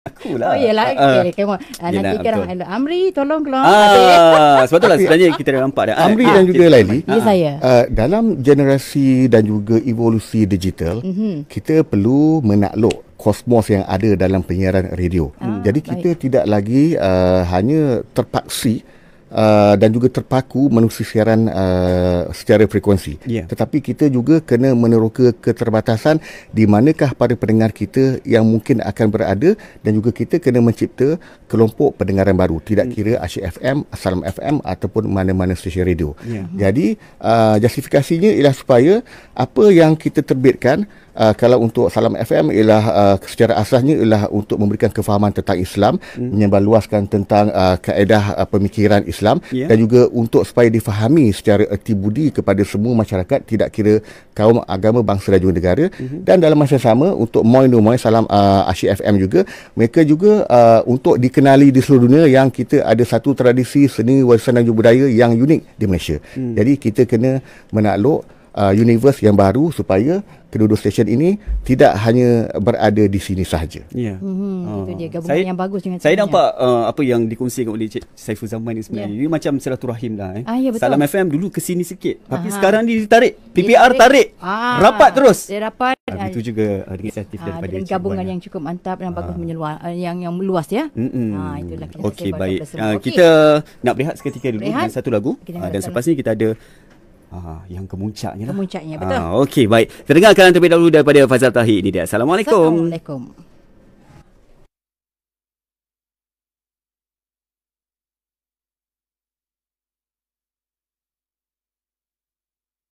Akulah. Oh iyalah, okay, come on. Nanti kan Amri tolong keluar. Sebab itulah sebenarnya kita dah nampak dah. Amri dan juga Laili. Ya saya. Dalam generasi dan juga evolusi digital, kita perlu menakluk kosmos yang ada dalam penyiaran radio. Jadi kita tidak lagi hanya terpaksi dan juga terpaku menerusi siaran secara frekuensi. Tetapi kita juga kena meneroka keterbatasan di manakah para pendengar kita yang mungkin akan berada, dan juga kita kena mencipta kelompok pendengaran baru, tidak kira Asyik FM, Salam FM ataupun mana-mana stesen radio. Jadi justifikasinya ialah supaya apa yang kita terbitkan, kalau untuk Salam FM ialah secara asasnya ialah untuk memberikan kefahaman tentang Islam, menyebarluaskan tentang kaedah pemikiran Islam, dan juga untuk supaya difahami secara erti budi kepada semua masyarakat, tidak kira kaum, agama, bangsa dan juga negara. Dan dalam masa sama untuk Moi No Moi Salam Asyik FM juga, mereka juga untuk dikenali di seluruh dunia yang kita ada satu tradisi seni, warisan dan juga budaya yang unik di Malaysia. Jadi kita kena menakluk universe yang baru supaya kedua-dua stesen ini tidak hanya berada di sini sahaja. Itu dia gabungan yang bagus dengan saya nampak apa yang dikongsikan oleh Cik Saiful Zaman ni sebenarnya. Ini macam silaturahim dah. Ya, betul. Salam FM dulu ke sini sikit, tapi sekarang ni ditarik. PPR tarik. Rapat terus. Dia rapat. Itu juga inisiatif daripada dengan gabungan yang cukup mantap dan bagus menyeluas, yang luas ya. Itulah. Okey, baik. Kita nak berehat seketika dulu dengan satu lagu, dan selepas ni kita ada yang kemuncaknya lah. Kemuncaknya, betul. Okey, baik. Kita dengarkan terlebih dahulu daripada Faizal Tahir ini dia. Assalamualaikum. Assalamualaikum.